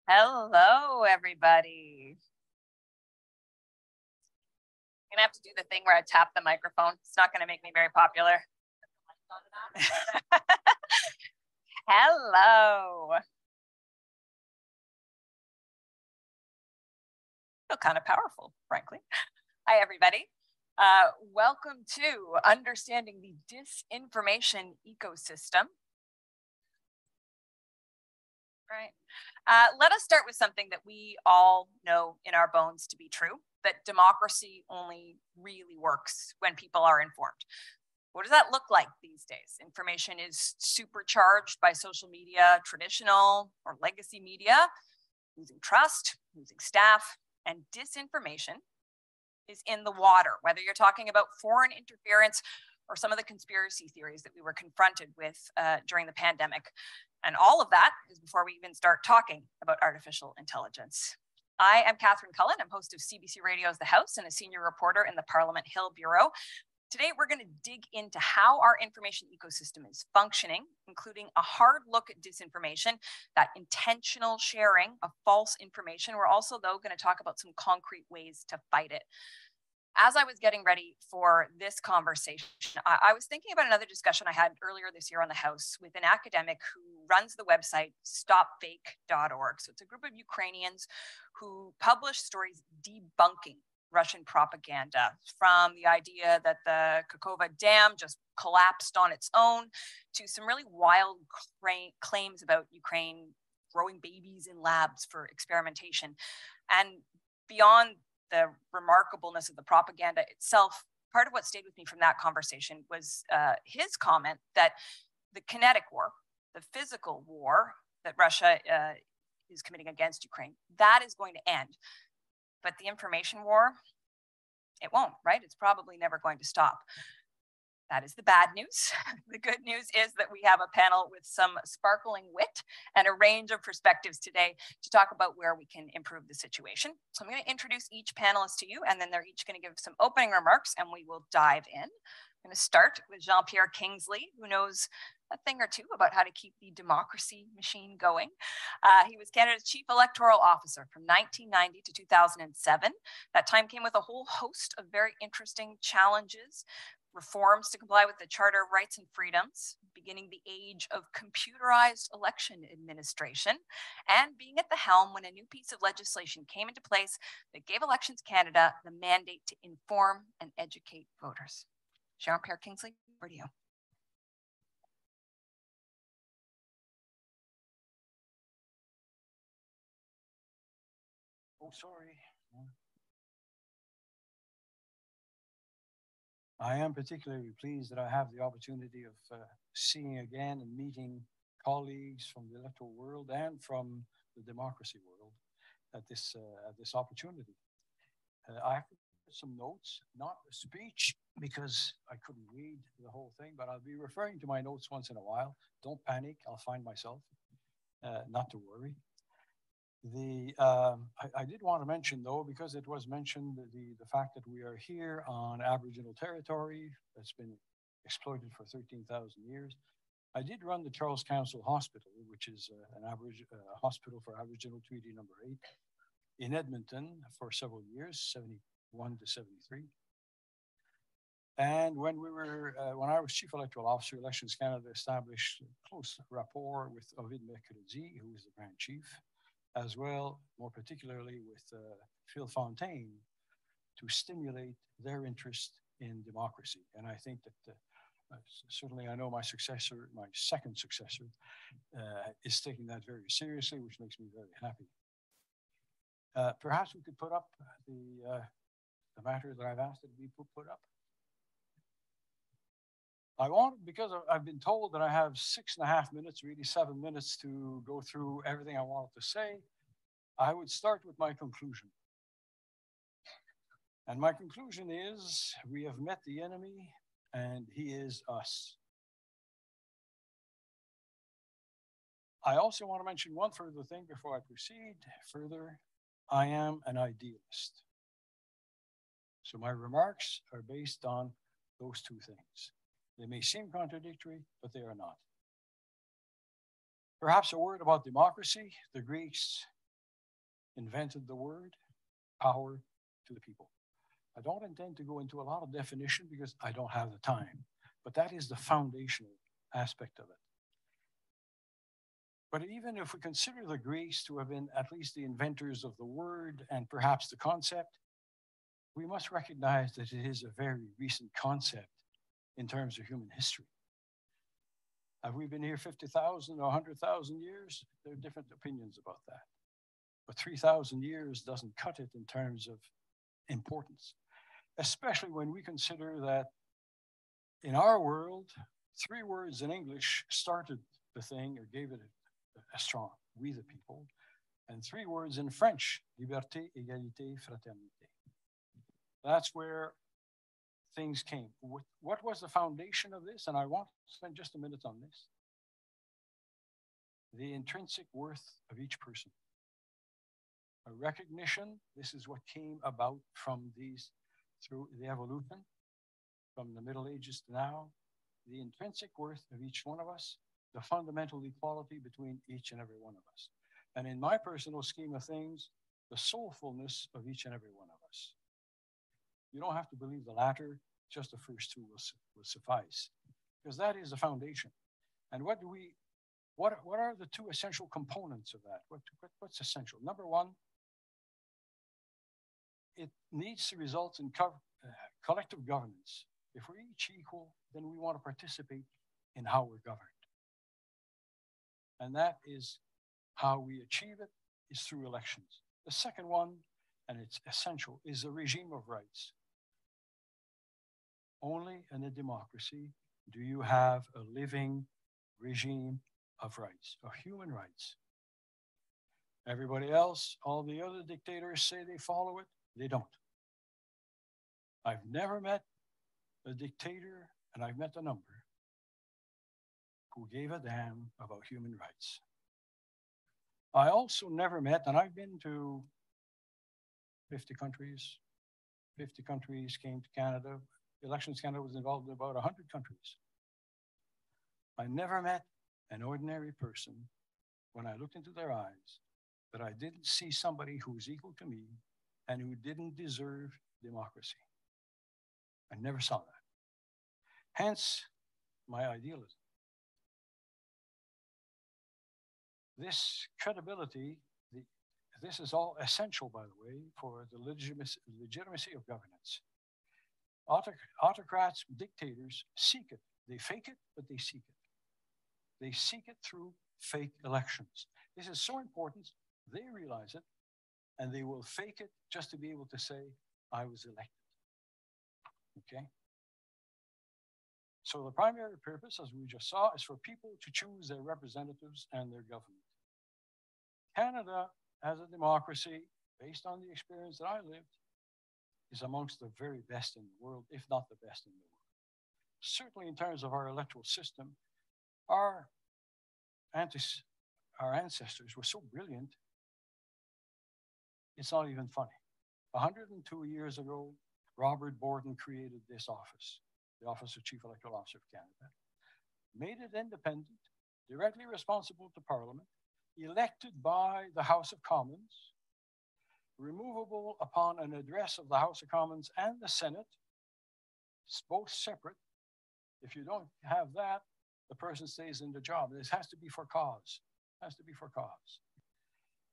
Hello, everybody. I'm gonna have to do the thing where I tap the microphone. It's not gonna make me very popular. Hello. Feel kind of powerful, frankly. Hi, everybody. Welcome to Understanding the Disinformation Ecosystem. Right. Let us start with something that we all know in our bones to be true, that democracy only really works when people are informed. What does that look like these days? Information is supercharged by social media, traditional or legacy media, losing trust, losing staff, and disinformation is in the water, whether you're talking about foreign interference or some of the conspiracy theories that we were confronted with during the pandemic. And all of that is before we even start talking about artificial intelligence. I am Catherine Cullen. I'm host of CBC Radio's The House and a senior reporter in the Parliament Hill Bureau. Today, we're going to dig into how our information ecosystem is functioning, including a hard look at disinformation, that intentional sharing of false information. We're also, though, going to talk about some concrete ways to fight it. As I was getting ready for this conversation, I was thinking about another discussion I had earlier this year on the House with an academic who runs the website stopfake.org. So it's a group of Ukrainians who publish stories debunking Russian propaganda, from the idea that the Kakova Dam just collapsed on its own to some really wild claims about Ukraine growing babies in labs for experimentation. And beyond the remarkableness of the propaganda itself, part of what stayed with me from that conversation was his comment that the kinetic war, the physical war that Russia is committing against Ukraine, that is going to end. But the information war, it won't, right? It's probably never going to stop. That is the bad news. The good news is that we have a panel with some sparkling wit and a range of perspectives today to talk about where we can improve the situation. So I'm going to introduce each panelist to you, and then they're each going to give some opening remarks, and we will dive in. I'm going to start with Jean-Pierre Kingsley, who knows a thing or two about how to keep the democracy machine going. He was Canada's Chief Electoral Officer from 1990 to 2007. That time came with a whole host of very interesting challenges: reforms to comply with the Charter of Rights and Freedoms, beginning the age of computerized election administration, and being at the helm when a new piece of legislation came into place that gave Elections Canada the mandate to inform and educate voters. Jean-Pierre Kingsley, over to you. Oh, sorry. I am particularly pleased that I have the opportunity of seeing again and meeting colleagues from the electoral world and from the democracy world at this opportunity. I have some notes, not a speech because I couldn't read the whole thing, but I'll be referring to my notes once in a while. Don't panic, I'll find myself, not to worry. I did want to mention, though, because it was mentioned, the fact that we are here on Aboriginal territory that's been exploited for 13,000 years. I did run the Charles Council Hospital, which is an hospital for Aboriginal Treaty Number 8 in Edmonton for several years, 71 to 73. And when I was Chief Electoral Officer, Elections Canada established close rapport with Ovid Mercredi, who is the Grand Chief, as well, more particularly with Phil Fontaine, to stimulate their interest in democracy. And I think that certainly I know my successor, my second successor, is taking that very seriously, which makes me very happy. Perhaps we could put up the matter that I've asked it to be put up. Because I've been told that I have 6.5 minutes, really 7 minutes to go through everything I wanted to say, I would start with my conclusion. And my conclusion is we have met the enemy and he is us. I also want to mention one further thing before I proceed further. I am an idealist. So my remarks are based on those two things. They may seem contradictory, but they are not. Perhaps a word about democracy. The Greeks invented the word power to the people. I don't intend to go into a lot of definition because I don't have the time, but that is the foundational aspect of it. But even if we consider the Greeks to have been at least the inventors of the word and perhaps the concept, we must recognize that it is a very recent concept in terms of human history. Have we been here 50,000 or 100,000 years? There are different opinions about that. But 3,000 years doesn't cut it in terms of importance, especially when we consider that in our world, 3 words in English started the thing or gave it a strong, we the people, and 3 words in French, liberté, égalité, fraternité. That's where things came. What was the foundation of this? And I want to spend just a minute on this. The intrinsic worth of each person. A recognition, this is what came about from these, through the evolution, from the Middle Ages to now, the intrinsic worth of each one of us, the fundamental equality between each and every one of us. And in my personal scheme of things, the soulfulness of each and every one of us. You don't have to believe the latter, just the first 2 will suffice, because that is the foundation. And what are the 2 essential components of that? What's essential? Number 1, it needs to result in collective governance. If we're each equal, then we want to participate in how we're governed. And that is how we achieve it, is through elections. The second one, and it's essential, is a regime of rights. Only in a democracy do you have a living regime of rights, of human rights. Everybody else, all the other dictators say they follow it, they don't. I've never met a dictator, and I've met a number, who gave a damn about human rights. I also never met, and I've been to 50 countries. 50 countries came to Canada. Elections Canada was involved in about 100 countries. I never met an ordinary person, when I looked into their eyes, that I didn't see somebody who was equal to me and who didn't deserve democracy. I never saw that. Hence, my idealism. This credibility, this is all essential, by the way, for the legitimacy of governance. Autocrats, dictators seek it. They fake it, but they seek it. They seek it through fake elections. This is so important, they realize it, and they will fake it just to be able to say, I was elected. Okay? So the primary purpose, as we just saw, is for people to choose their representatives and their government. Canada, as a democracy, based on the experience that I lived, is amongst the very best in the world, if not the best in the world. Certainly in terms of our electoral system, our ancestors were so brilliant, it's not even funny. 102 years ago, Robert Borden created this office, the Office of Chief Electoral Officer of Canada, made it independent, directly responsible to Parliament, elected by the House of Commons, removable upon an address of the House of Commons and the Senate, both separate. If you don't have that, the person stays in the job. This has to be for cause. It has to be for cause.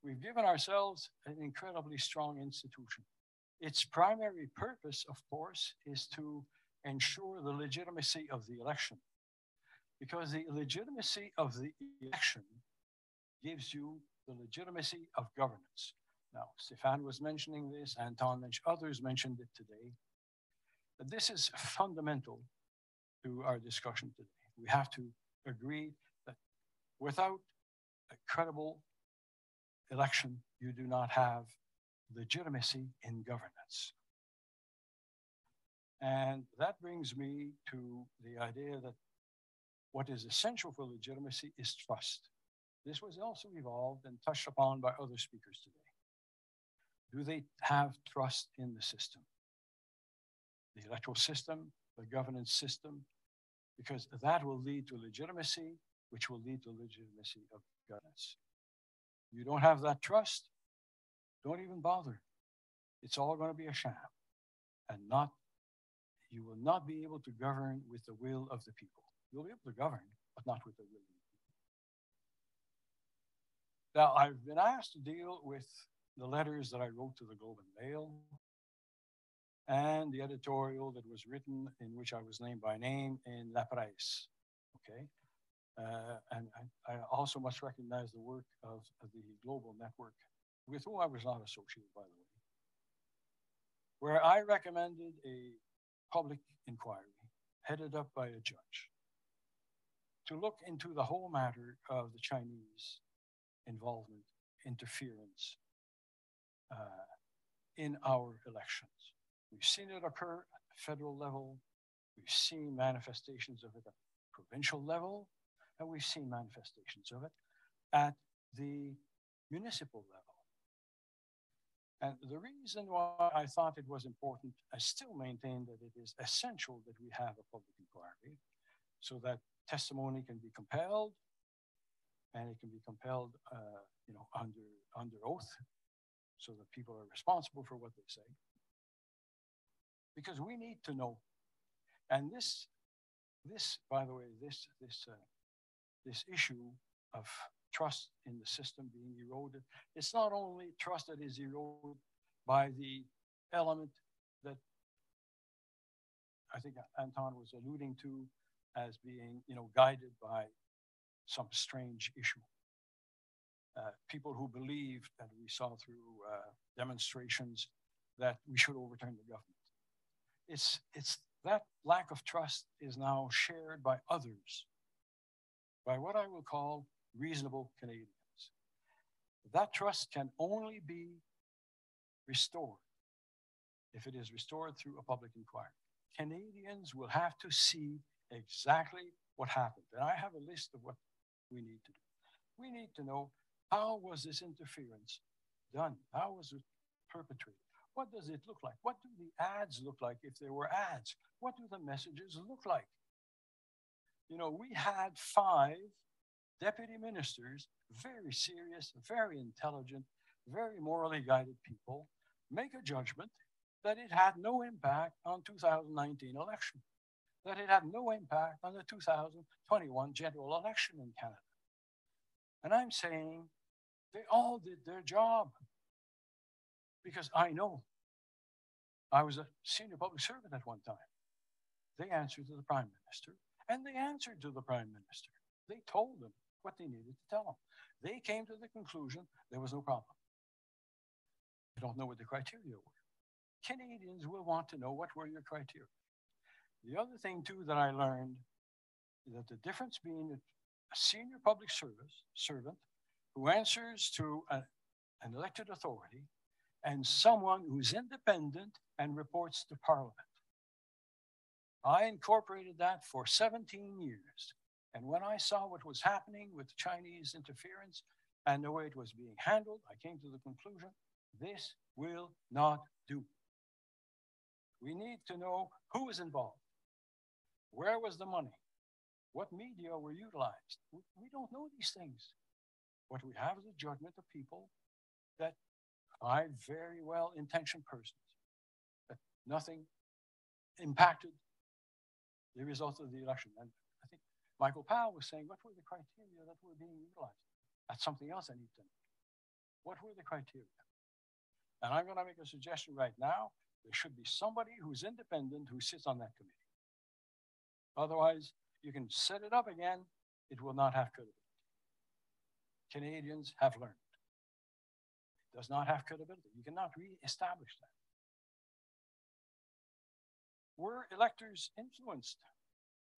We've given ourselves an incredibly strong institution. Its primary purpose, of course, is to ensure the legitimacy of the election, because the legitimacy of the election gives you the legitimacy of governance. Now, Stéphane was mentioning this, Anton mentioned, others mentioned it today. But this is fundamental to our discussion today. We have to agree that without a credible election, you do not have legitimacy in governance. And that brings me to the idea that what is essential for legitimacy is trust. This was also evolved and touched upon by other speakers today. Do they have trust in the system? The electoral system, the governance system, because that will lead to legitimacy, which will lead to legitimacy of governance. You don't have that trust, Don't even bother. It's all going to be a sham. And not, you will not be able to govern with the will of the people. You'll be able to govern, but not with the will of the people. Now, I've been asked to deal with the letters that I wrote to the Globe and Mail and the editorial that was written in which I was named by name in La Presse. Okay. And I also must recognize the work of the global network, with whom I was not associated, by the way, where I recommended a public inquiry headed up by a judge to look into the whole matter of the Chinese involvement, interference in our elections. We've seen it occur at the federal level. We've seen manifestations of it at the provincial level, and we've seen manifestations of it at the municipal level. And the reason why I thought it was important, I still maintain that it is essential that we have a public inquiry so that testimony can be compelled, and it can be compelled under oath, so that people are responsible for what they say. Because we need to know. And this, by the way, this issue of trust in the system being eroded, it's not only trust that is eroded by the element that I think Anton was alluding to as being, guided by some strange issue. People who believed, and we saw through demonstrations, that we should overturn the government. It's that lack of trust is now shared by others, by what I will call reasonable Canadians. That trust can only be restored if it is restored through a public inquiry. Canadians will have to see exactly what happened. And I have a list of what we need to do. We need to know, how was this interference done? How was it perpetrated? What does it look like? What do the ads look like if there were ads? What do the messages look like? We had 5 deputy ministers, very serious, very intelligent, very morally guided people, make a judgment that it had no impact on 2019 election, that it had no impact on the 2021 general election in Canada. And I'm saying they all did their job, because I know I was a senior public servant at one time. They answered to the Prime Minister, and they answered to the Prime Minister. They told them what they needed to tell them. They came to the conclusion there was no problem. I don't know what the criteria were. Canadians will want to know what were your criteria. The other thing, too, that I learned is that the difference between a senior public servant who answers to an elected authority and someone who's independent and reports to Parliament. I incorporated that for 17 years. And when I saw what was happening with Chinese interference and the way it was being handled, I came to the conclusion, this will not do. We need to know who is involved. Where was the money? What media were utilized? We don't know these things. What we have is a judgment of people that are very well-intentioned persons, that nothing impacted the result of the election. And I think Michael Powell was saying, what were the criteria that were being utilized? That's something else I need to know. What were the criteria? And I'm going to make a suggestion right now. There should be somebody who's independent who sits on that committee. Otherwise, you can set it up again. It will not have credibility. Canadians have learned. It does not have credibility. You cannot re-establish that. Were electors influenced?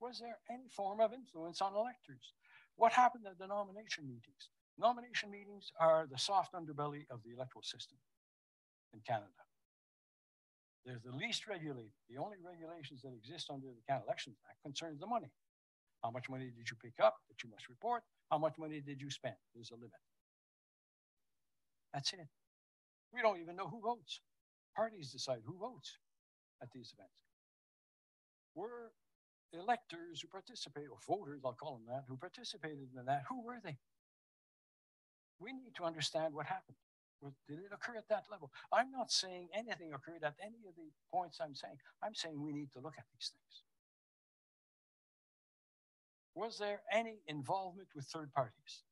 Was there any form of influence on electors? What happened at the nomination meetings? Nomination meetings are the soft underbelly of the electoral system in Canada. They're the least regulated. The only regulations that exist under the Canada Elections Act concerns the money. How much money did you pick up that you must report? How much money did you spend? There's a limit. That's it. We don't even know who votes. Parties decide who votes at these events. Were electors who participate, or voters, I'll call them that, who participated in that, who were they? We need to understand what happened. Did it occur at that level? I'm not saying anything occurred at any of the points I'm saying. I'm saying we need to look at these things. Was there any involvement with third parties?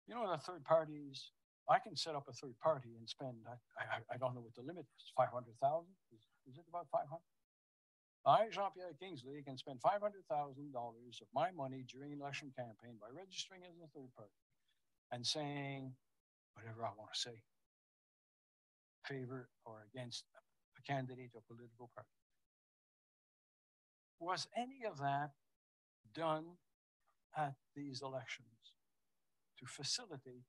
You know, the third parties, I can set up a third party and spend, I don't know what the limit is, 500,000? Is it about 500? I, Jean-Pierre Kingsley, can spend $500,000 of my money during an election campaign by registering as a third party and saying whatever I want to say, favor or against a candidate or political party. Was any of that done at these elections to facilitate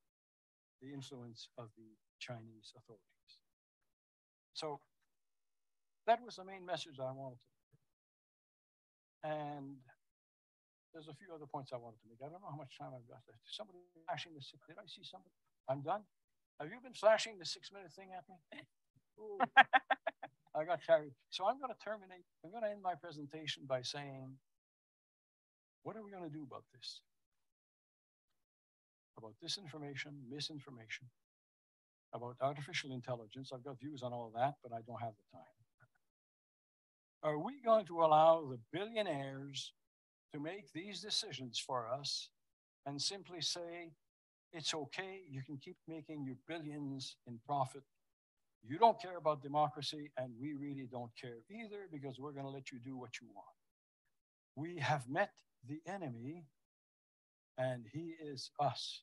the influence of the Chinese authorities? So that was the main message I wanted to make. And there's a few other points I wanted to make. I don't know how much time I've got left. Somebody flashing the 6, did I see somebody? I'm done. Have you been flashing the 6-minute thing at me? I got carried. So I'm going to terminate. I'm going to end my presentation by saying, what are we going to do about this? About disinformation, misinformation, about artificial intelligence. I've got views on all that, but I don't have the time. Are we going to allow the billionaires to make these decisions for us and simply say, it's okay, you can keep making your billions in profit. You don't care about democracy, and we really don't care either, because we're going to let you do what you want. We have met the enemy, and he is us,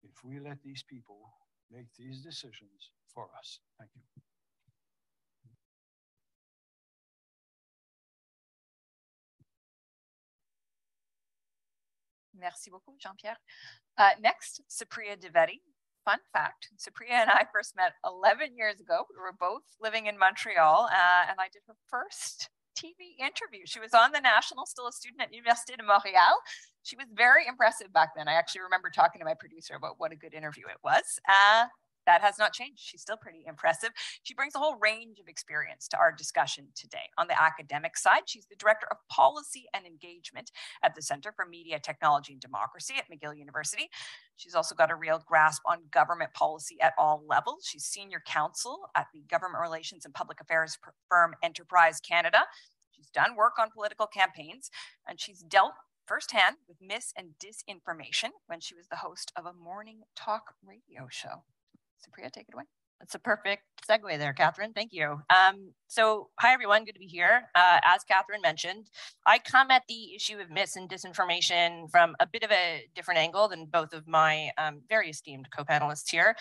if we let these people make these decisions for us. Thank you. Merci beaucoup, Jean-Pierre. Next, Supriya Dwivedi. Fun fact, Supriya and I first met 11 years ago. We were both living in Montreal, and I did her first TV interview. She was on the National, still a student at Université de Montréal. She was very impressive back then. I actually remember talking to my producer about what a good interview it was. That has not changed. She's still pretty impressive. She brings a whole range of experience to our discussion today. On the academic side, she's the Director of Policy and Engagement at the Center for Media, Technology and Democracy at McGill University. She's also got a real grasp on government policy at all levels. She's Senior Counsel at the Government Relations and Public Affairs firm Enterprise Canada. She's done work on political campaigns, and she's dealt firsthand with mis and disinformation when she was the host of a morning talk radio show. Supriya, take it away. That's a perfect segue there, Catherine. Thank you. So hi, everyone. Good to be here. As Catherine mentioned, I come at the issue of mis and disinformation from a bit of a different angle than both of my very esteemed co-panelists here.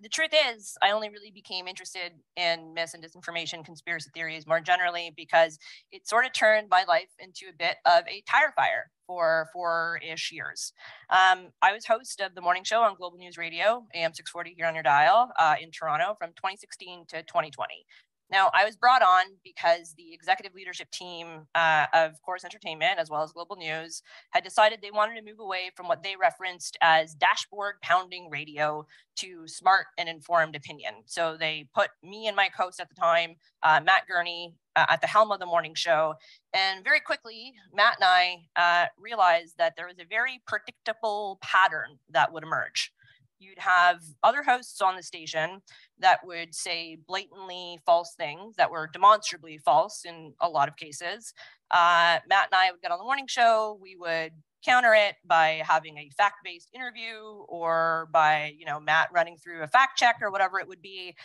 The truth is, I only really became interested in mis and disinformation, conspiracy theories more generally, because it sort of turned my life into a bit of a tire fire for 4-ish years. I was host of the morning show on Global News Radio, AM 640 here on your dial in Toronto from 2016 to 2020. Now, I was brought on because the executive leadership team of Corus Entertainment, as well as Global News, had decided they wanted to move away from what they referenced as dashboard pounding radio to smart and informed opinion. So they put me and my host at the time, Matt Gurney, at the helm of the morning show. And very quickly, Matt and I realized that there was a very predictable pattern that would emerge. You'd have other hosts on the station that would say blatantly false things that were demonstrably false in a lot of cases. Matt and I would get on the morning show. We would counter it by having a fact-based interview or by, Matt running through a fact check or whatever it would be.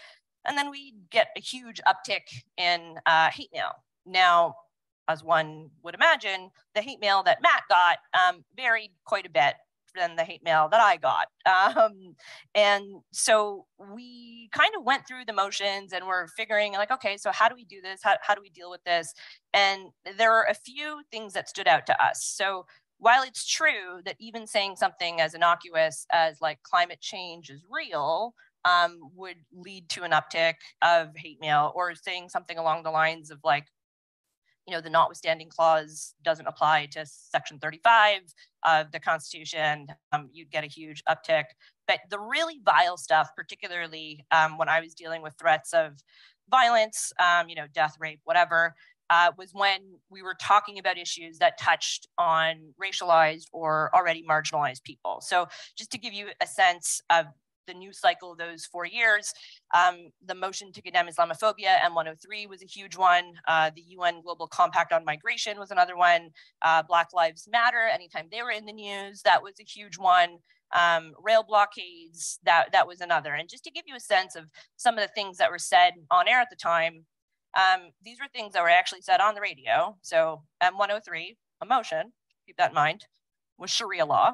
And then we'd get a huge uptick in hate mail. Now, as one would imagine, the hate mail that Matt got varied quite a bit than the hate mail that I got. And so we kind of went through the motions and we're figuring like, okay, so how do we do this? How do we deal with this? And there are a few things that stood out to us. So while it's true that even saying something as innocuous as like climate change is real would lead to an uptick of hate mail, or saying something along the lines of like, the notwithstanding clause doesn't apply to section 35 of the Constitution, you'd get a huge uptick. But the really vile stuff, particularly when I was dealing with threats of violence, death, rape, whatever, was when we were talking about issues that touched on racialized or already marginalized people. So just to give you a sense of the news cycle of those 4 years. The motion to condemn Islamophobia, M103, was a huge one. The UN Global Compact on Migration was another one. Black Lives Matter, anytime they were in the news, that was a huge one. Rail blockades, that was another. And just to give you a sense of some of the things that were said on air at the time, these were things that were actually said on the radio. So M103, a motion, keep that in mind, was Sharia law.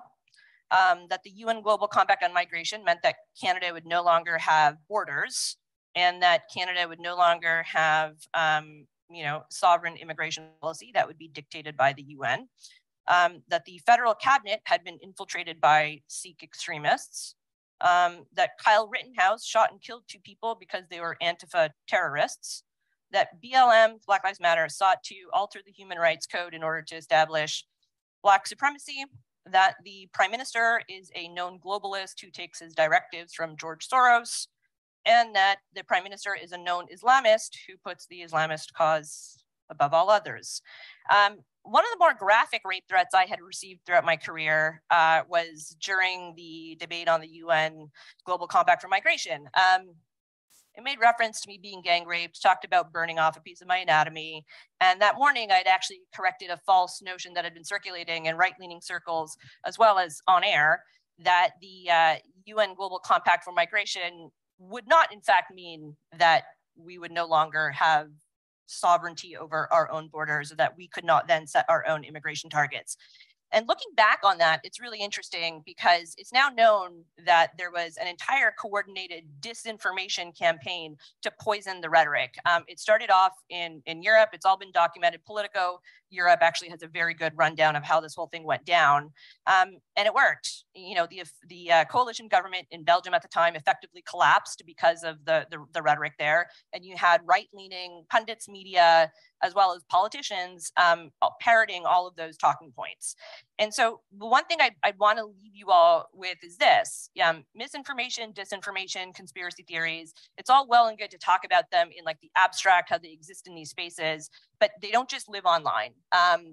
That the UN Global Compact on Migration meant that Canada would no longer have borders and that Canada would no longer have, sovereign immigration policy that would be dictated by the UN. That the federal cabinet had been infiltrated by Sikh extremists. That Kyle Rittenhouse shot and killed 2 people because they were Antifa terrorists. That BLM, Black Lives Matter, sought to alter the Human Rights Code in order to establish Black supremacy. That the Prime Minister is a known globalist who takes his directives from George Soros, and that the Prime Minister is a known Islamist who puts the Islamist cause above all others. One of the more graphic rape threats I had received throughout my career was during the debate on the UN Global Compact for Migration. It made reference to me being gang raped, talked about burning off a piece of my anatomy. And that morning, I'd actually corrected a false notion that had been circulating in right-leaning circles, as well as on air, that the UN Global Compact for Migration would not, in fact, mean that we would no longer have sovereignty over our own borders, or that we could not then set our own immigration targets. And looking back on that, it's really interesting because it's now known that there was an entire coordinated disinformation campaign to poison the rhetoric. It started off in Europe. It's all been documented. Politico Europe actually has a very good rundown of how this whole thing went down. And it worked. You know, the coalition government in Belgium at the time effectively collapsed because of the rhetoric there. And you had right-leaning pundits, media, as well as politicians parroting all of those talking points. And so the one thing I'd want to leave you all with is this: misinformation, disinformation, conspiracy theories. It's all well and good to talk about them in like the abstract, how they exist in these spaces, but they don't just live online.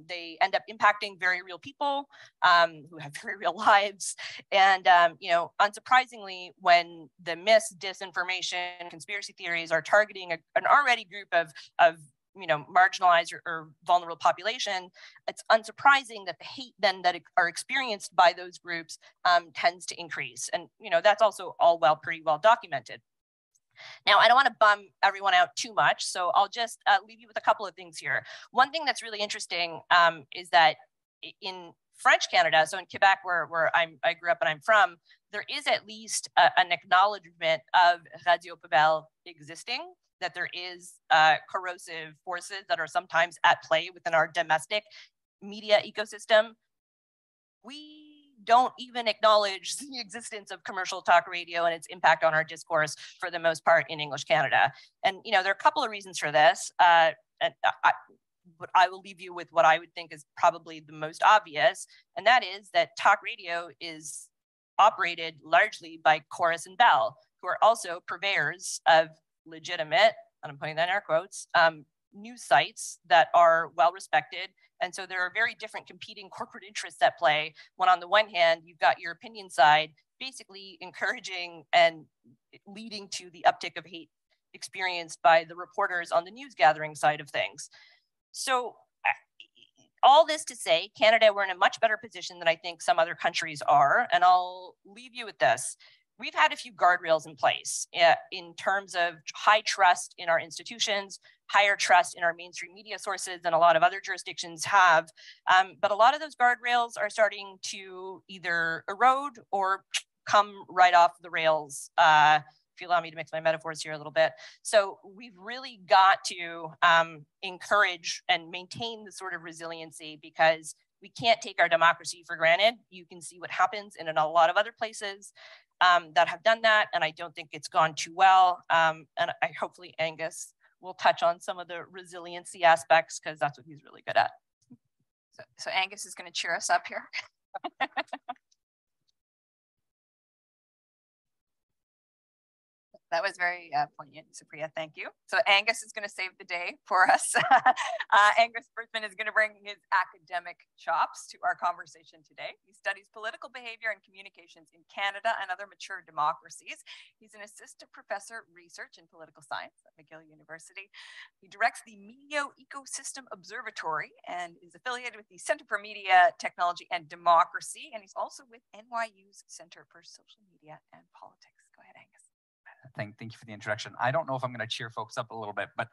They end up impacting very real people who have very real lives. And, unsurprisingly, when the disinformation, conspiracy theories are targeting an already group of marginalized or vulnerable population, it's unsurprising that the hate then that are experienced by those groups tends to increase. And, that's also all pretty well documented. Now, I don't want to bum everyone out too much, so I'll just leave you with a couple of things here. One thing that's really interesting is that in French Canada, so in Quebec, where I grew up and I'm from, there is at least an acknowledgement of Radio Poubelle existing, that there is corrosive forces that are sometimes at play within our domestic media ecosystem. We don't even acknowledge the existence of commercial talk radio and its impact on our discourse for the most part in English Canada. And there are a couple of reasons for this. But I will leave you with what I would think is probably the most obvious, and that is that talk radio is operated largely by Chorus and Bell, who are also purveyors of legitimate, and I'm putting that in air quotes, news sites that are well respected. And so there are very different competing corporate interests at play, when on the one hand, you've got your opinion side basically encouraging and leading to the uptick of hate experienced by the reporters on the news gathering side of things. So all this to say, Canada, we're in a much better position than I think some other countries are. And I'll leave you with this. We've had a few guardrails in place in terms of high trust in our institutions, higher trust in our mainstream media sources than a lot of other jurisdictions have. But a lot of those guardrails are starting to either erode or come right off the rails. If you allow me to mix my metaphors here a little bit. So we've really got to encourage and maintain the sort of resiliency, because we can't take our democracy for granted. You can see what happens in a lot of other places that have done that, and I don't think it's gone too well. And hopefully Angus will touch on some of the resiliency aspects, because that's what he's really good at. So Angus is going to cheer us up here. That was very poignant, Supriya. Thank you. So Angus is going to save the day for us. Angus Brisbane is going to bring his academic chops to our conversation today. He studies political behavior and communications in Canada and other mature democracies. He's an assistant professor of research in political science at McGill University. He directs the Media Ecosystem Observatory and is affiliated with the Center for Media, Technology and Democracy. And he's also with NYU's Center for Social Media and Politics. Go ahead, Angus. Thank you for the introduction. I don't know if I'm going to cheer folks up a little bit, but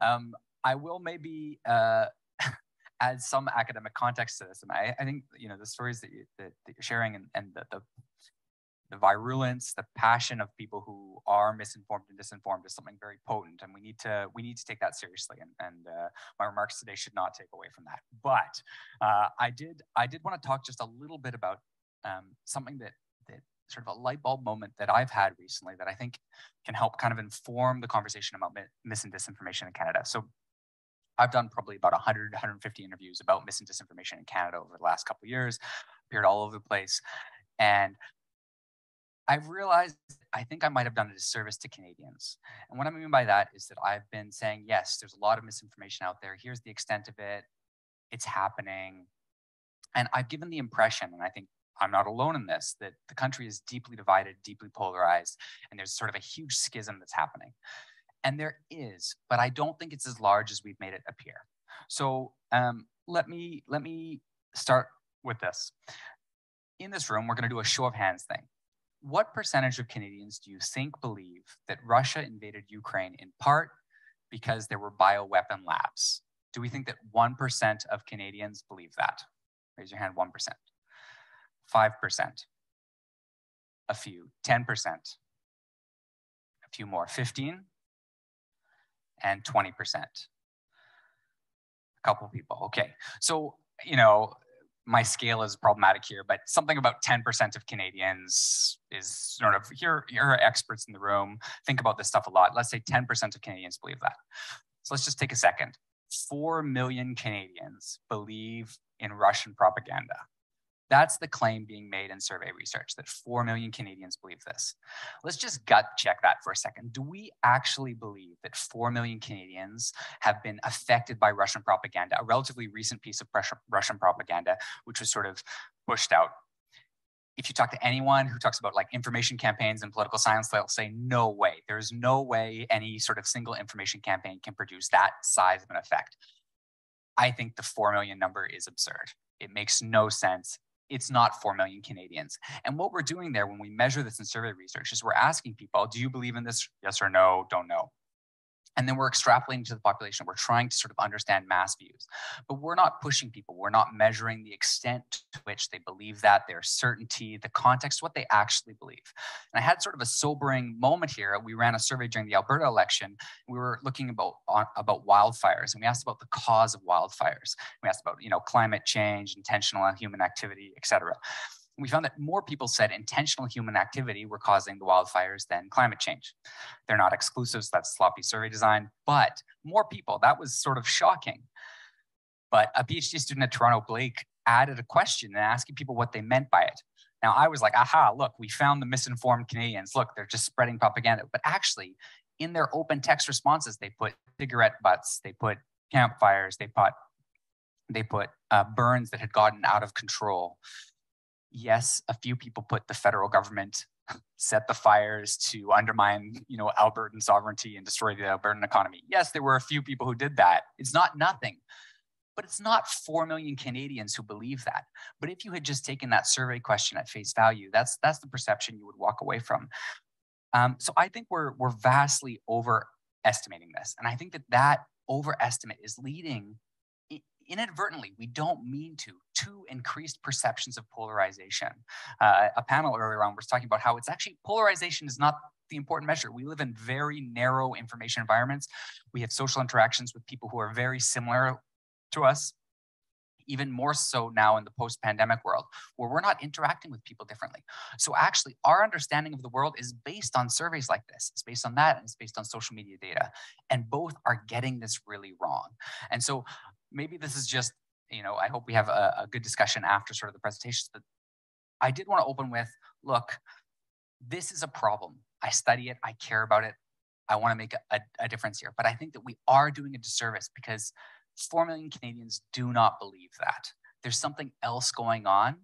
I will maybe add some academic context to this. And I think the stories that you're sharing and the virulence, the passion of people who are misinformed and disinformed is something very potent, and we need to take that seriously. And my remarks today should not take away from that. But I did want to talk just a little bit about something that sort of a light bulb moment that I've had recently that I think can help kind of inform the conversation about mis and disinformation in Canada. So I've done probably about 100, 150 interviews about mis and disinformation in Canada over the last couple of years, appeared all over the place. And I've realized I think I might have done a disservice to Canadians. And what I mean by that is that I've been saying, yes, there's a lot of misinformation out there. Here's the extent of it. It's happening. And I've given the impression, and I think I'm not alone in this, that the country is deeply divided, deeply polarized, and there's sort of a huge schism that's happening. And there is, but I don't think it's as large as we've made it appear. So let me start with this. In this room, we're going to do a show of hands thing. What percentage of Canadians do you think believe that Russia invaded Ukraine in part because there were bioweapon labs? Do we think that 1% of Canadians believe that? Raise your hand, 1%. 5%, a few, 10%, a few more, 15, and 20%. A couple people, okay. So, my scale is problematic here, but something about 10% of Canadians is sort of, you're experts in the room, think about this stuff a lot. Let's say 10% of Canadians believe that. So let's just take a second. 4 million Canadians believe in Russian propaganda. That's the claim being made in survey research, that 4 million Canadians believe this. Let's just gut check that for a second. Do we actually believe that 4 million Canadians have been affected by Russian propaganda, a relatively recent piece of Russian propaganda, which was sort of pushed out? If you talk to anyone who talks about like information campaigns and political science, they'll say, no way. There's no way any sort of single information campaign can produce that size of an effect. I think the 4 million number is absurd. It makes no sense. It's not 4 million Canadians. And what we're doing there when we measure this in survey research is we're asking people, do you believe in this? Yes or no, don't know. And then we're extrapolating to the population. We're trying to sort of understand mass views. But we're not pushing people. We're not measuring the extent to which they believe that, their certainty, the context, what they actually believe. And I had sort of a sobering moment here. We ran a survey during the Alberta election. We were looking about wildfires, and we asked about the cause of wildfires. We asked about, climate change, intentional human activity, et cetera. We found that more people said intentional human activity were causing the wildfires than climate change. They're not exclusive, so that's sloppy survey design, but more people, that was sort of shocking. But a PhD student at Toronto, Blake, added a question and asking people what they meant by it. Now I was like, aha, look, we found the misinformed Canadians. Look, they're just spreading propaganda. But actually, in their open text responses, they put cigarette butts, they put campfires, they put burns that had gotten out of control. Yes, a few people put the federal government set the fires to undermine, Albertan sovereignty and destroy the Albertan economy. Yes, there were a few people who did that. It's not nothing, but it's not 4 million Canadians who believe that. But if you had just taken that survey question at face value, that's the perception you would walk away from. So I think we're vastly overestimating this, and I think that overestimate is leading, inadvertently, we don't mean to increased perceptions of polarization. A panel earlier on was talking about how it's actually polarization is not the important measure. We live in very narrow information environments. We have social interactions with people who are very similar to us, even more so now in the post-pandemic world, where we're not interacting with people differently. So actually, our understanding of the world is based on surveys like this. It's based on that, and it's based on social media data. And both are getting this really wrong. And so maybe this is just, I hope we have a good discussion after sort of the presentations, but I did want to open with, look, this is a problem. I study it, I care about it, I want to make a difference here. But I think that we are doing a disservice because 4 million Canadians do not believe that. There's something else going on.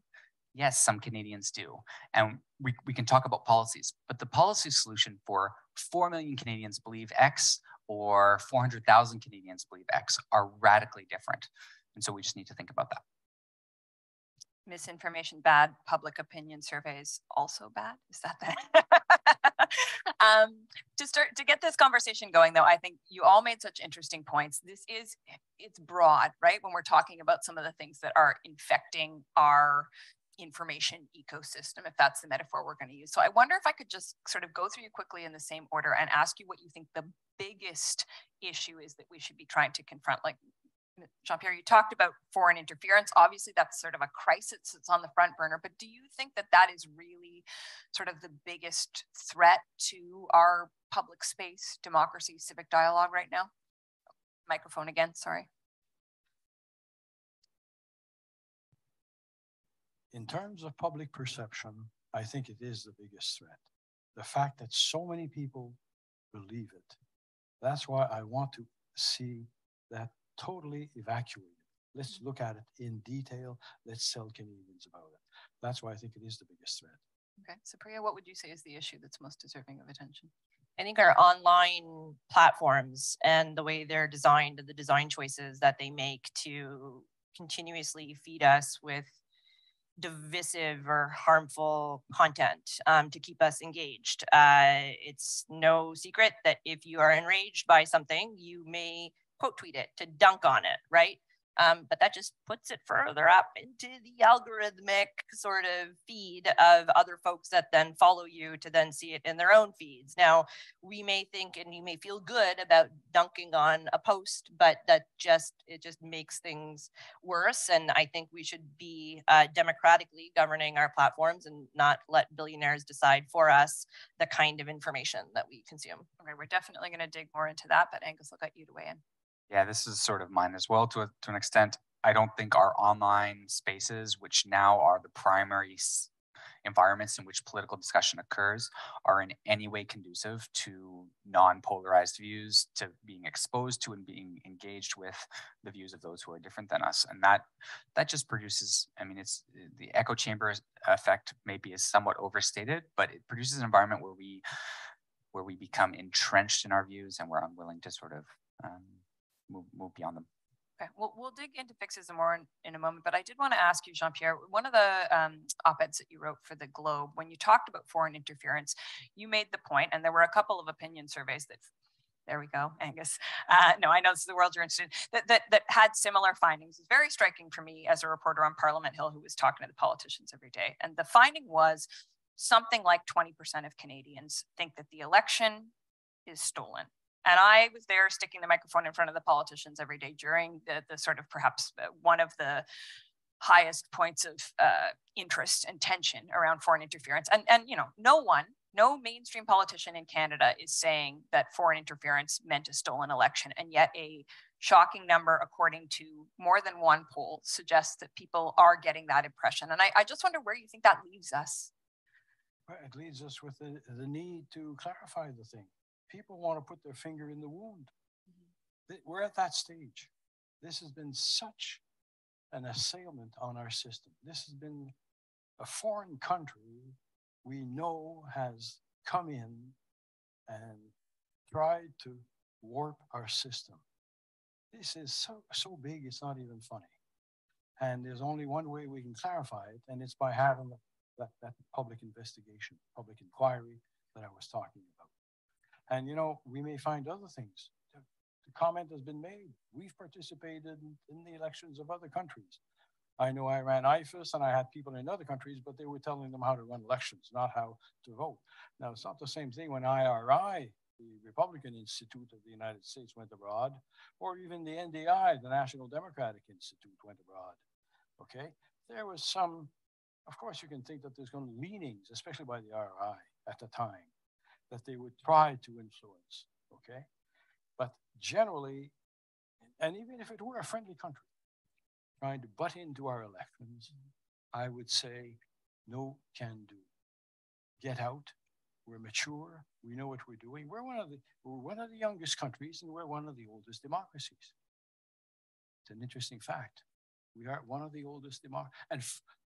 Yes, some Canadians do. And we can talk about policies, but the policy solution for 4 million Canadians believe X or 400,000 Canadians believe X are radically different. And so we just need to think about that. Misinformation bad, public opinion surveys also bad? Is that the to get this conversation going though, I think you all made such interesting points. It's broad, right? When we're talking about some of the things that are infecting our information ecosystem, if that's the metaphor we're going to use. So I wonder if I could just sort of go through you quickly in the same order and ask you what you think the biggest issue is that we should be trying to confront. Like Jean-Pierre, you talked about foreign interference. Obviously, that's sort of a crisis that's on the front burner, but do you think that that is really sort of the biggest threat to our public space, democracy, civic dialogue right now? Microphone again, sorry. In terms of public perception, I think it is the biggest threat. The fact that so many people believe it. That's why I want to see that totally evacuated. Let's look at it in detail. Let's tell Canadians about it. That's why I think it is the biggest threat. Okay, Supriya, what would you say is the issue that's most deserving of attention? I think our online platforms and the way they're designed, the design choices that they make to continuously feed us with divisive or harmful content to keep us engaged. It's no secret that if you are enraged by something, you may quote tweet it to dunk on it, right? But that just puts it further up into the algorithmic sort of feed of other folks that then follow you to then see it in their own feeds. Now, we may think and you may feel good about dunking on a post, but it just makes things worse. And I think we should be democratically governing our platforms and not let billionaires decide for us the kind of information that we consume. Okay, we're definitely going to dig more into that, but Angus, I'll get you to weigh in. Yeah, this is sort of mine as well to an extent. I don't think our online spaces, which now are the primary environments in which political discussion occurs, are in any way conducive to non-polarized views, to being exposed to and being engaged with the views of those who are different than us. And that just produces, I mean, it's the echo chamber effect maybe is somewhat overstated, but it produces an environment where we become entrenched in our views and we're unwilling to sort of move beyond them. Okay, we'll dig into fixes more in a moment, but I did want to ask you, Jean-Pierre, one of the op-eds that you wrote for the Globe, when you talked about foreign interference, you made the point, and there were a couple of opinion surveys that, there we go, Angus. No, I know this is the world you're interested in, that had similar findings. It's very striking for me as a reporter on Parliament Hill who was talking to the politicians every day. And the finding was something like 20% of Canadians think that the election is stolen. And I was there sticking the microphone in front of the politicians every day during the sort of perhaps one of the highest points of interest and tension around foreign interference. And you know, no mainstream politician in Canada is saying that foreign interference meant a stolen election. And yet a shocking number, according to more than one poll, suggests that people are getting that impression. And I just wonder where you think that leaves us. Well, it leaves us with the need to clarify the thing. People want to put their finger in the wound. We're at that stage. This has been such an assailant on our system. This has been a foreign country we know has come in and tried to warp our system. This is so big, it's not even funny. And there's only one way we can clarify it, and it's by having that public investigation, public inquiry that I was talking about. And, you know, we may find other things. The comment has been made. We've participated in the elections of other countries. I know I ran IFAS and I had people in other countries, but they were telling them how to run elections, not how to vote. Now, it's not the same thing when IRI, the Republican Institute of the United States, went abroad, or even the NDI, the National Democratic Institute, went abroad. Okay? There was some, of course, you can think that there's going to be leanings, especially by the IRI at the time, that they would try to influence, okay? But generally, and even if it were a friendly country trying to butt into our elections, I would say no can do. Get out, we're mature, we know what we're doing. We're one of the youngest countries, and we're one of the oldest democracies. It's an interesting fact. We are one of the oldest and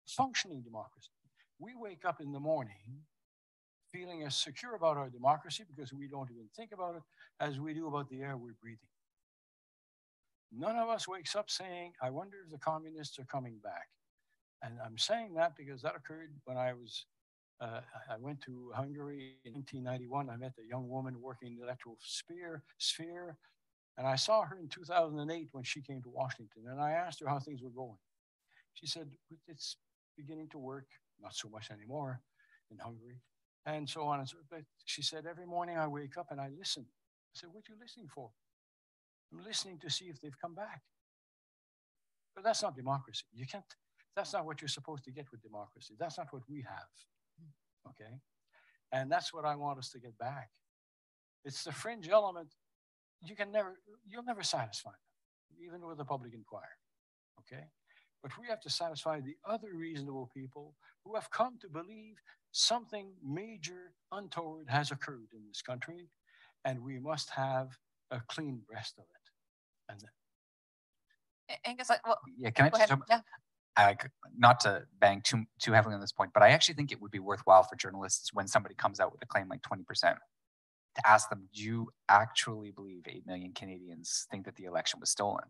functioning democracy. We wake up in the morning feeling as secure about our democracy because we don't even think about it as we do about the air we're breathing. None of us wakes up saying, I wonder if the communists are coming back. And I'm saying that because that occurred when I went to Hungary in 1991. I met a young woman working in the electoral sphere, and I saw her in 2008 when she came to Washington, and I asked her how things were going. She said, it's beginning to work, not so much anymore in Hungary, and so on and so on. But she said, every morning I wake up and I listen. I said, what are you listening for? I'm listening to see if they've come back. But that's not democracy. You can't, that's not what you're supposed to get with democracy. That's not what we have, okay? And that's what I want us to get back. It's the fringe element. You'll never satisfy them, even with a public inquiry, okay? But we have to satisfy the other reasonable people who have come to believe something major untoward has occurred in this country, and we must have a clean breast of it. And Angus, yeah, can I just jump? Yeah. Not to bang too heavily on this point, but I actually think it would be worthwhile for journalists when somebody comes out with a claim like 20% to ask them, do you actually believe 8 million Canadians think that the election was stolen?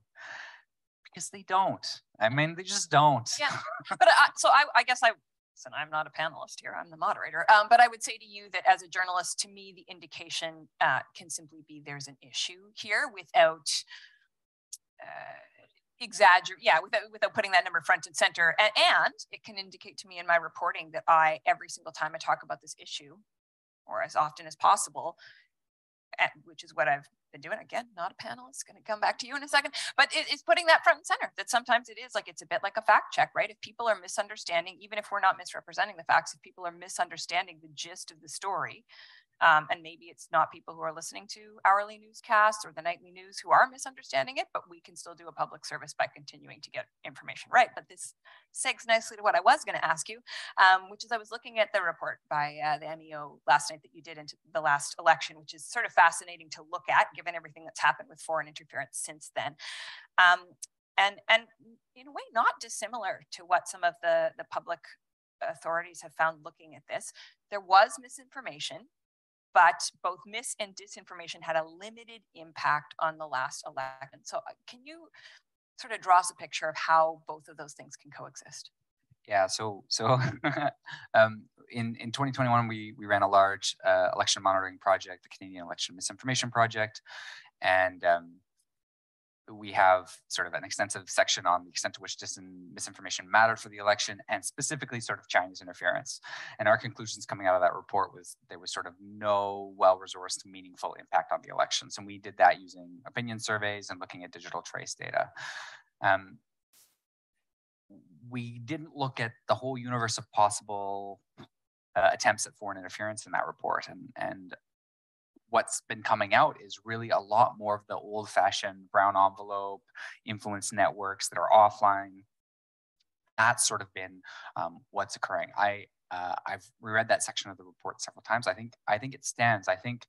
Because they don't. I mean, they just don't. Yeah, but so I guess listen, I'm not a panelist here, I'm the moderator, but I would say to you that as a journalist, to me, the indication can simply be there's an issue here without without putting that number front and center. And it can indicate to me in my reporting that every single time I talk about this issue, or as often as possible, which is what I've been doing. Again, not a panelist, going to come back to you in a second, but it's putting that front and center, that sometimes it's a bit like a fact check, right? If people are misunderstanding, even if we're not misrepresenting the facts, if people are misunderstanding the gist of the story, and maybe it's not people who are listening to hourly newscasts or the nightly news who are misunderstanding it, but we can still do a public service by continuing to get information right. But this segs nicely to what I was going to ask you, which is I was looking at the report by the MEO last night that you did into the last election, which is sort of fascinating to look at given everything that's happened with foreign interference since then. And in a way, not dissimilar to what some of the public authorities have found looking at this. There was misinformation, but both mis and disinformation had a limited impact on the last election. So can you sort of draw us a picture of how both of those things can coexist? Yeah, so in 2021, we ran a large election monitoring project, the Canadian Election Misinformation Project, and we have sort of an extensive section on the extent to which misinformation mattered for the election, and specifically sort of Chinese interference. And our conclusions coming out of that report was there was sort of no well-resourced, meaningful impact on the elections. And we did that using opinion surveys and looking at digital trace data. We didn't look at the whole universe of possible attempts at foreign interference in that report. And what's been coming out is really a lot more of the old-fashioned brown envelope influence networks that are offline. That's sort of been what's occurring. I've reread that section of the report several times. I think it stands. I think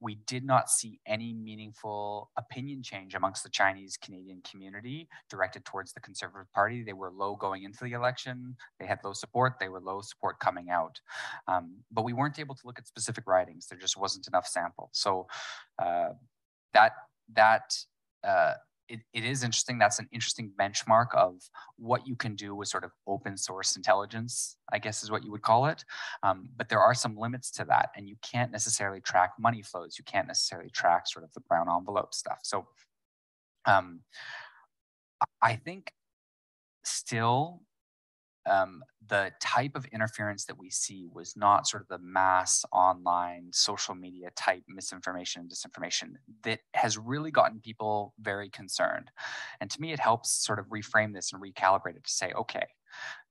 we did not see any meaningful opinion change amongst the Chinese Canadian community directed towards the Conservative Party. They were low going into the election. They had low support. They were low support coming out. But we weren't able to look at specific ridings. There just wasn't enough sample. So it is interesting. That's an interesting benchmark of what you can do with sort of open source intelligence, I guess is what you would call it. But there are some limits to that, and you can't necessarily track money flows. You can't necessarily track sort of the brown envelope stuff. So I think still the type of interference that we see was not sort of the mass online social media type misinformation and disinformation that has really gotten people very concerned. And to me, it helps sort of reframe this and recalibrate it to say, okay,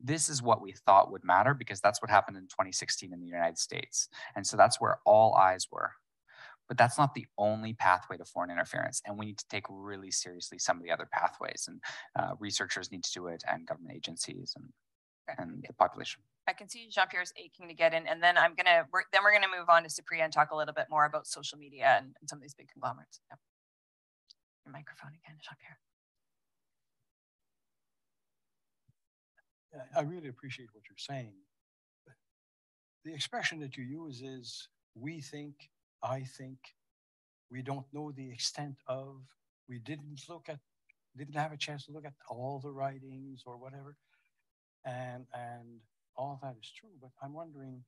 this is what we thought would matter because that's what happened in 2016 in the United States. And so that's where all eyes were. But that's not the only pathway to foreign interference. And we need to take really seriously some of the other pathways. And researchers need to do it, and government agencies and the population. I can see Jean-Pierre's aching to get in, and then we're gonna move on to Supriya and talk a little bit more about social media and some of these big conglomerates. Yep. Your microphone again, Jean-Pierre. I really appreciate what you're saying. The expression that you use is we think, I think, we don't know the extent of, we didn't have a chance to look at all the writings or whatever. And all that is true, but I'm wondering,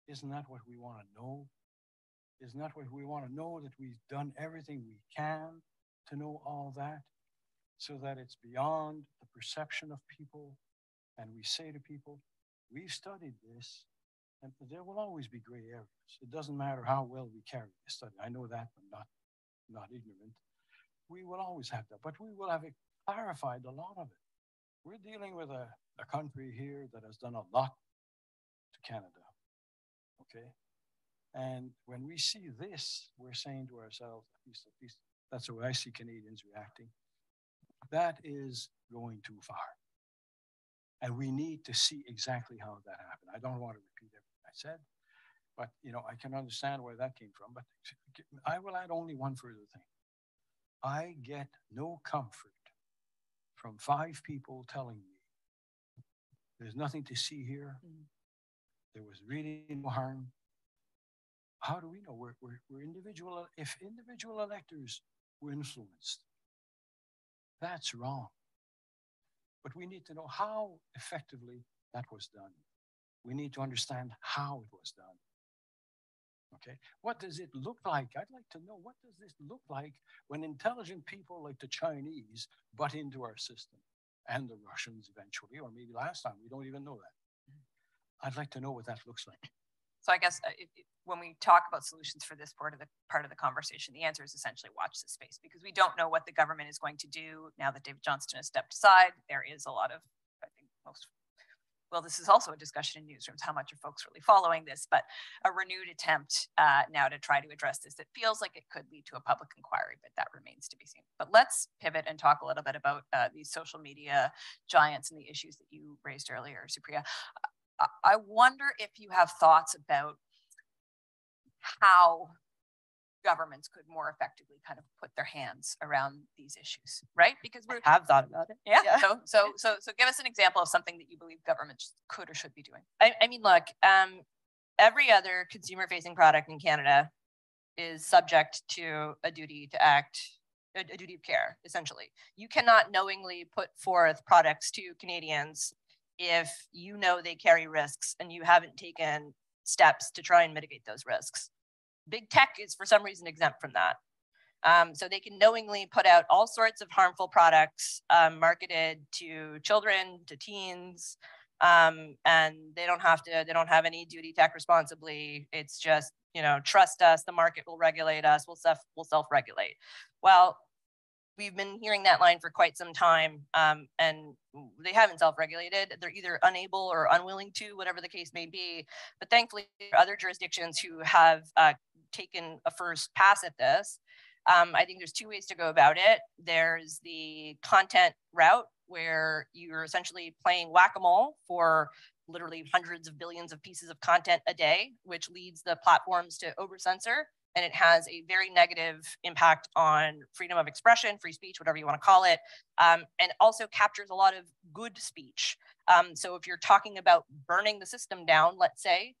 isn't that what we want to know? Isn't that what we want to know, that we've done everything we can to know all that, so that it's beyond the perception of people, and we say to people, we've studied this, and there will always be gray areas. It doesn't matter how well we carry the study. I know that, but not ignorant. We will always have that, but we will have clarified a lot of it. We're dealing with a country here that has done a lot to Canada, okay? And when we see this, we're saying to ourselves, at least that's the way I see Canadians reacting, that is going too far. And we need to see exactly how that happened. I don't want to repeat everything I said, but I can understand where that came from. But I will add only one further thing. I get no comfort from 5 people telling me there's nothing to see here. There was really no harm. How do we know? We're individual. If individual electors were influenced, that's wrong. But we need to know how effectively that was done. We need to understand how it was done. Okay, what does it look like? I'd like to know, what does this look like when intelligent people like the Chinese butt into our system, and the Russians eventually, or maybe last time, we don't even know that. I'd like to know what that looks like. So I guess when we talk about solutions for this part of the conversation, the answer is essentially watch this space, because we don't know what the government is going to do now that David Johnston has stepped aside. There is a lot of, I think this is also a discussion in newsrooms, how much are folks really following this, but a renewed attempt now to try to address this. It feels like it could lead to a public inquiry, but that remains to be seen. But let's pivot and talk a little bit about these social media giants and the issues that you raised earlier, Supriya. I wonder if you have thoughts about how governments could more effectively kind of put their hands around these issues, right? Because we have thought about it. Yeah. So give us an example of something that you believe governments could or should be doing. I mean, look, every other consumer-facing product in Canada is subject to a duty to act, a duty of care, essentially. You cannot knowingly put forth products to Canadians if you know they carry risks and you haven't taken steps to try and mitigate those risks. Big tech is for some reason exempt from that. So they can knowingly put out all sorts of harmful products marketed to children, to teens, and they don't have any duty to act responsibly. It's just, trust us, the market will regulate us, we'll self-regulate. Well, we've been hearing that line for quite some time, and they haven't self-regulated. They're either unable or unwilling to, whatever the case may be. But thankfully, there are other jurisdictions who have taken a first pass at this. I think there's 2 ways to go about it. There's the content route, where you're essentially playing whack-a-mole for literally hundreds of billions of pieces of content a day, which leads the platforms to over-censor. And it has a very negative impact on freedom of expression, free speech, whatever you want to call it, and also captures a lot of good speech. So if you're talking about burning the system down, let's say,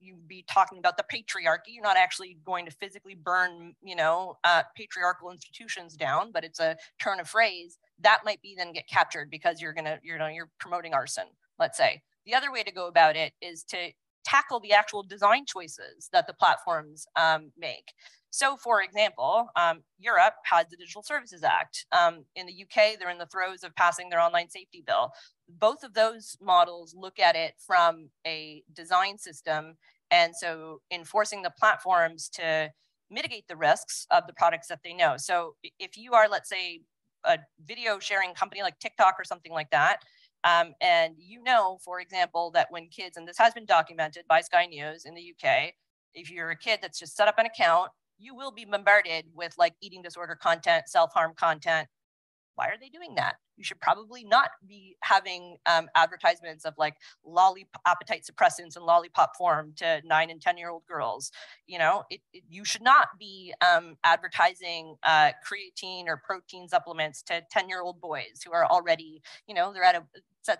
you'd be talking about the patriarchy. You're not actually going to physically burn, patriarchal institutions down, but it's a turn of phrase that might be then get captured because you're promoting arson, let's say. The other way to go about it is to tackle the actual design choices that the platforms make. So for example, Europe has the Digital Services Act. In the UK, they're in the throes of passing their online safety bill. Both of those models look at it from a design system. And so enforcing the platforms to mitigate the risks of the products that they know. So if you are, let's say, a video sharing company like TikTok or something like that, and for example, that when kids, and this has been documented by Sky News in the UK, if you're a kid that's just set up an account, you will be bombarded with like eating disorder content, self-harm content, why are they doing that? You should probably not be having advertisements of like appetite suppressants in lollipop form to 9 and 10-year-old girls. You know, you should not be advertising creatine or protein supplements to 10-year-old boys who are already, you know, they're at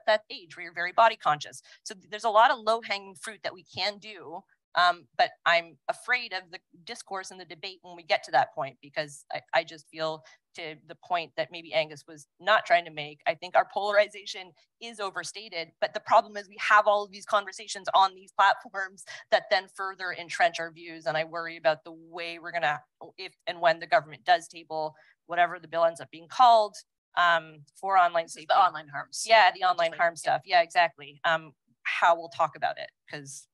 that age where you're very body conscious. So there's a lot of low-hanging fruit that we can do. But I'm afraid of the discourse and the debate when we get to that point, because I just feel, to the point that maybe Angus was not trying to make, I think our polarization is overstated. But the problem is we have all of these conversations on these platforms that then further entrench our views. And I worry about the way we're going to, if and when the government does table whatever the bill ends up being called, for online safety. The online harms. Yeah, the online harm stuff. Yeah, exactly. How we'll talk about it, because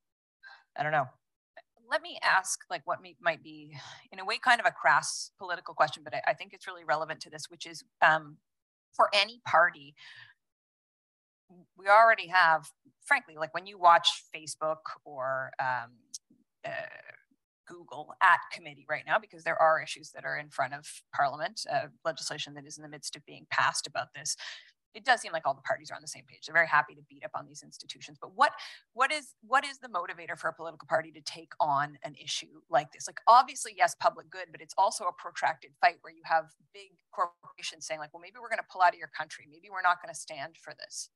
I don't know. Let me ask, like, what might be, in a way, kind of a crass political question, but I think it's really relevant to this, which is, for any party, we already have, frankly, like when you watch Facebook or Google at committee right now, because there are issues that are in front of Parliament, legislation that is in the midst of being passed about this. It does seem like all the parties are on the same page. They're very happy to beat up on these institutions. But what is the motivator for a political party to take on an issue like this? Like, obviously, yes, public good, but it's also a protracted fight where you have big corporations saying, like, well, maybe we're going to pull out of your country. Maybe we're not going to stand for this.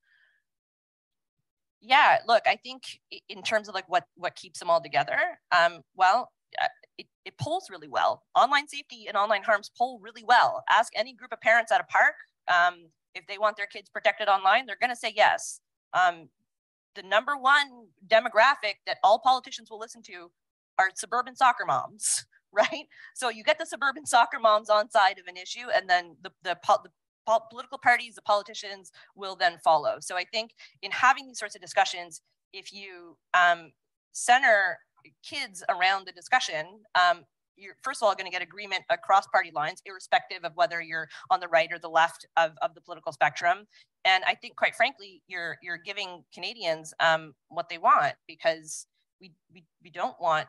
Yeah, look, I think in terms of like what keeps them all together, it polls really well. Online safety and online harms poll really well. Ask any group of parents at a park. If they want their kids protected online, they're going to say yes. The number one demographic that all politicians will listen to are suburban soccer moms, right? So you get the suburban soccer moms on side of an issue, and then the political parties, the politicians will then follow. So I think in having these sorts of discussions, if you center kids around the discussion, you're first of all going to get agreement across party lines, irrespective of whether you're on the right or the left of the political spectrum. And I think, quite frankly, you're giving Canadians what they want, because we don't want,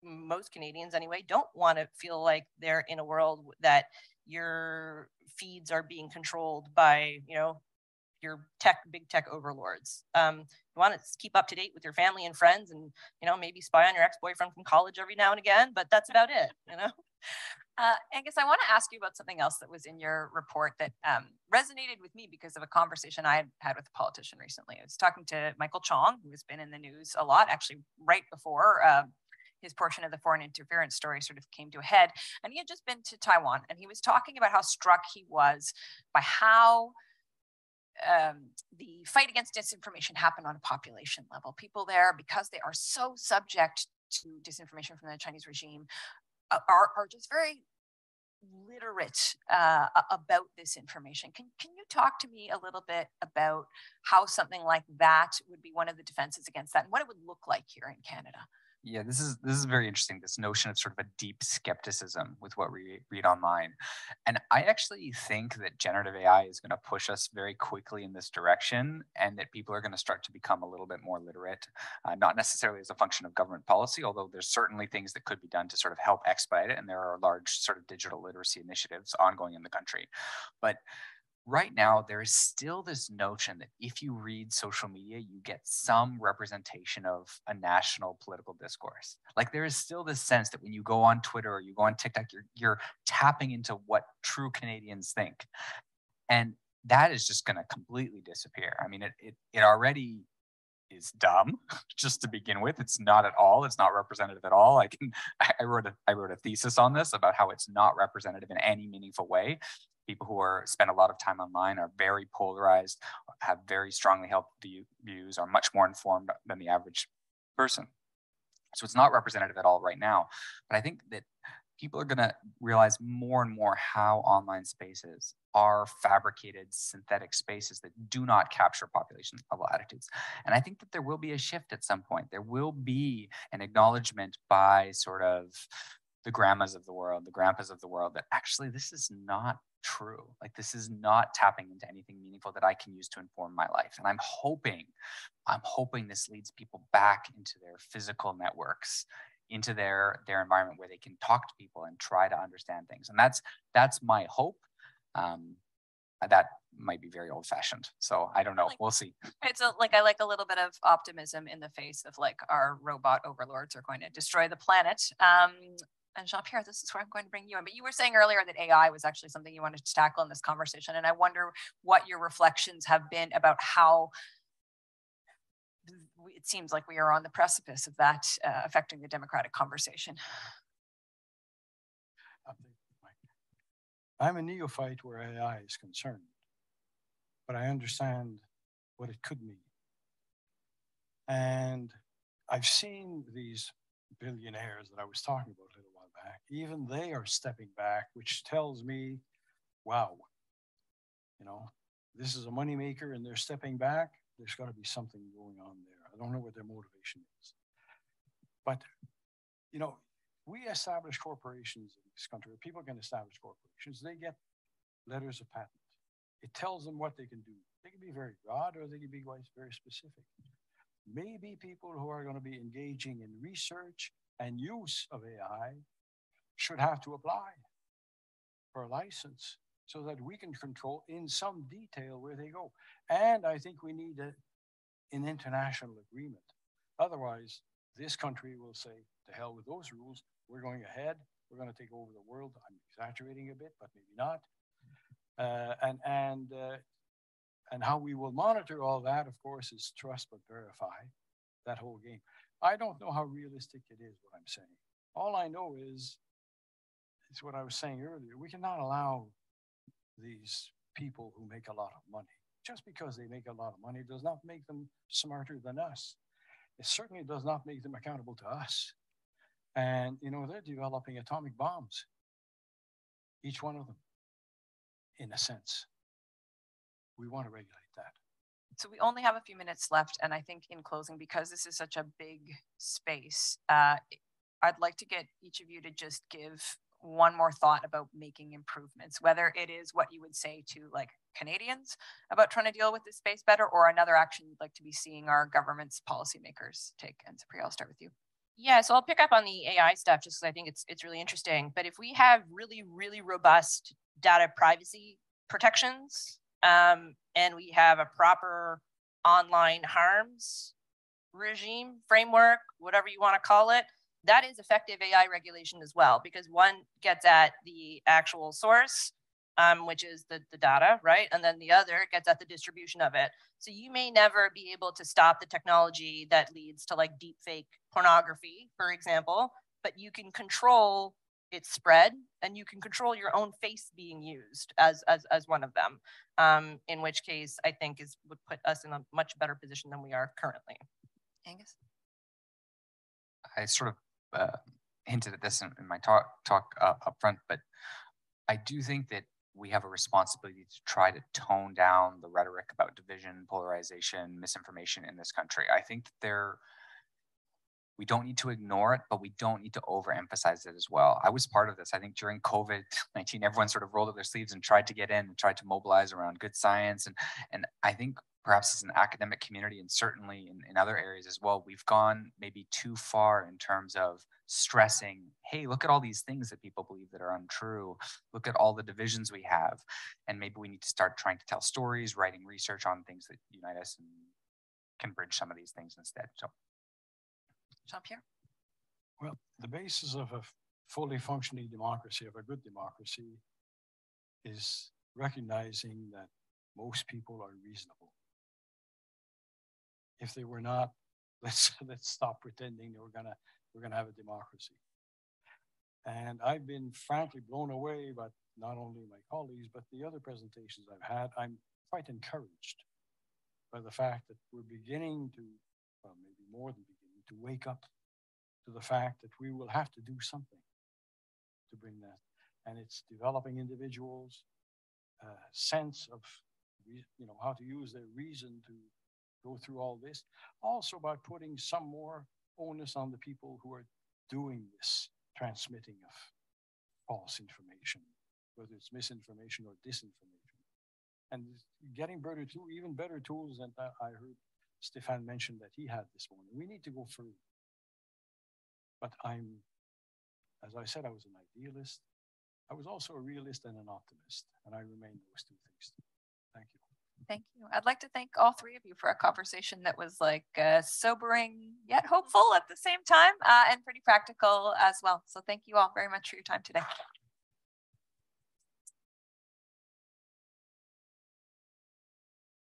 most Canadians anyway, don't want to feel like they're in a world that your feeds are being controlled by, you know, your big tech overlords. You want to keep up to date with your family and friends, and, you know, maybe spy on your ex-boyfriend from college every now and again, but that's about it, you know? Angus, I want to ask you about something else that was in your report that resonated with me because of a conversation I had with a politician recently. I was talking to Michael Chong, who has been in the news a lot, actually right before his portion of the foreign interference story sort of came to a head. And he had just been to Taiwan, and he was talking about how struck he was by how the fight against disinformation happened on a population level. People there, because they are so subject to disinformation from the Chinese regime, are just very literate about this information. Can you talk to me a little bit about how something like that would be one of the defenses against that, and what it would look like here in Canada? Yeah, this is very interesting, this notion of sort of a deep skepticism with what we read online. And I actually think that generative AI is going to push us very quickly in this direction, and that people are going to start to become a little bit more literate, not necessarily as a function of government policy, although there's certainly things that could be done to sort of help expedite it. And there are large sort of digital literacy initiatives ongoing in the country. But right now, there is still this notion that if you read social media, you get some representation of a national political discourse. Like, there is still this sense that when you go on Twitter or you go on TikTok, you're tapping into what true Canadians think. And that is just going to completely disappear. I mean, it already is dumb just to begin with. It's not at all. It's not representative at all. I wrote a thesis on this about how it's not representative in any meaningful way. People who spend a lot of time online are very polarized, have very strongly held views, are much more informed than the average person. So it's not representative at all right now. But I think that people are going to realize more and more how online spaces are fabricated synthetic spaces that do not capture population level attitudes. And I think that there will be a shift at some point. There will be an acknowledgement by sort of the grandmas of the world, the grandpas of the world, that actually this is not true. Like, this is not tapping into anything meaningful that I can use to inform my life. And I'm hoping this leads people back into their physical networks, into their environment where they can talk to people and try to understand things. And that's my hope. that might be very old fashioned. So I don't know. We'll see. It's like, I like a little bit of optimism in the face of like our robot overlords are going to destroy the planet. And Jean-Pierre, this is where I'm going to bring you in. But you were saying earlier that AI was actually something you wanted to tackle in this conversation. And I wonder what your reflections have been about how it seems like we are on the precipice of that affecting the democratic conversation. I'm a neophyte where AI is concerned, but I understand what it could mean. And I've seen these billionaires that I was talking about a little while back, even they are stepping back, which tells me, wow, you know, this is a moneymaker and they're stepping back. There's got to be something going on there. I don't know what their motivation is. But, you know, we establish corporations in this country, or people can establish corporations, they get letters of patent. It tells them what they can do. They can be very broad or they can be very specific. Maybe people who are going to be engaging in research and use of AI should have to apply for a license so that we can control in some detail where they go. And I think we need an international agreement. Otherwise, this country will say, to hell with those rules, we're going ahead, we're going to take over the world. I'm exaggerating a bit, but maybe not. And how we will monitor all that, of course, is trust but verify, that whole game. I don't know how realistic it is, what I'm saying. All I know is, it's what I was saying earlier, we cannot allow these people who make a lot of money. Just because they make a lot of money does not make them smarter than us. It certainly does not make them accountable to us. And, you know, they're developing atomic bombs, each one of them, in a sense. We want to regulate that. So we only have a few minutes left. And I think in closing, because this is such a big space, I'd like to get each of you to just give one more thought about making improvements, whether it is what you would say to like Canadians about trying to deal with this space better, or another action you'd like to be seeing our government's policymakers take. And Supriya, I'll start with you. Yeah, so I'll pick up on the AI stuff just because I think it's really interesting. But if we have really robust data privacy protections, and we have a proper online harms regime, framework, whatever you want to call it, that is effective AI regulation as well, because one gets at the actual source, which is the data, right? And then the other gets at the distribution of it. So you may never be able to stop the technology that leads to like deep fake pornography, for example, but you can control its spread and you can control your own face being used as one of them, in which case I think would put us in a much better position than we are currently. Angus? I sort of hinted at this in my talk up front, but I do think that we have a responsibility to try to tone down the rhetoric about division, polarization, misinformation in this country. I think that we don't need to ignore it, but we don't need to overemphasize it as well. I was part of this. I think during COVID-19, everyone sort of rolled up their sleeves and tried to get in and tried to mobilize around good science. And I think perhaps as an academic community, and certainly in other areas as well, we've gone maybe too far in terms of stressing, hey, look at all these things that people believe that are untrue. Look at all the divisions we have. And maybe we need to start trying to tell stories, writing research on things that unite us and can bridge some of these things instead. So, Jean-Pierre? Well, the basis of a fully functioning democracy, of a good democracy, is recognizing that most people are reasonable. If they were not, let's stop pretending that we're gonna have a democracy. And I've been frankly blown away by not only my colleagues, but the other presentations I've had. I'm quite encouraged by the fact that we're beginning to, well, maybe more than beginning, to wake up to the fact that we will have to do something to bring that. And it's developing individuals' sense of, you know, how to use their reason to go through all this. Also by putting some more onus on the people who are doing this transmitting of false information, whether it's misinformation or disinformation. And getting even better tools than I heard Stefan mention that he had this morning. We need to go further. But as I said, I was an idealist. I was also a realist and an optimist, and I remain those two things. Thank you. Thank you. I'd like to thank all three of you for a conversation that was like sobering yet hopeful at the same time and pretty practical as well. So thank you all very much for your time today.